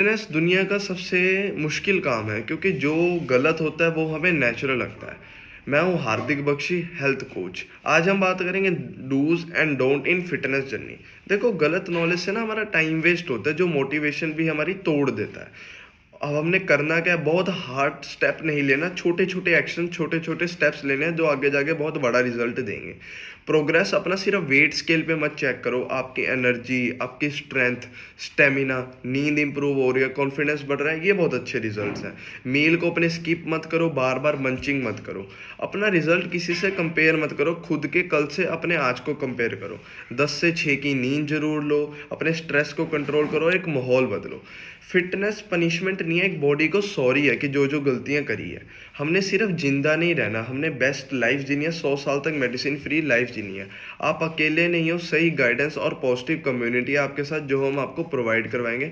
Fitness दुनिया का सबसे मुश्किल काम है क्योंकि जो गलत होता है वो हमें नेचुरल लगता है। मैं हूँ हार्दिक बख्शी, हेल्थ कोच। आज हम बात करेंगे dos and don't in fitness journey. देखो, गलत नॉलेज से ना हमारा टाइम वेस्ट होता है, जो मोटिवेशन भी हमारी तोड़ देता है। अब हमने करना क्या है, बहुत हार्ड स्टेप नहीं लेना, छोटे छोटे एक्शन, छोटे छोटे स्टेप्स लेने हैं जो आगे जाके बहुत बड़ा रिजल्ट देंगे। प्रोग्रेस अपना सिर्फ वेट स्केल पे मत चेक करो, आपकी एनर्जी, आपकी स्ट्रेंथ, स्टेमिना, नींद इंप्रूव हो रही है, कॉन्फिडेंस बढ़ रहा है, ये बहुत अच्छे रिजल्ट्स हैं। मील को अपने स्किप मत करो, बार बार मंचिंग मत करो। अपना रिजल्ट किसी से कंपेयर मत करो, खुद के कल से अपने आज को कंपेयर करो। 10 से 6 की नींद जरूर लो, अपने स्ट्रेस को कंट्रोल करो, एक माहौल बदलो। फिटनेस पनिशमेंट नहीं है, एक बॉडी को सॉरी है कि जो जो गलतियां करी है। हमने सिर्फ जिंदा नहीं रहना, हमने बेस्ट लाइफ जीनी है, 100 साल तक मेडिसिन फ्री लाइफ जीनी है। आप अकेले नहीं हो, सही गाइडेंस और पॉजिटिव कम्युनिटी है आपके साथ जो हम आपको प्रोवाइड करवाएंगे।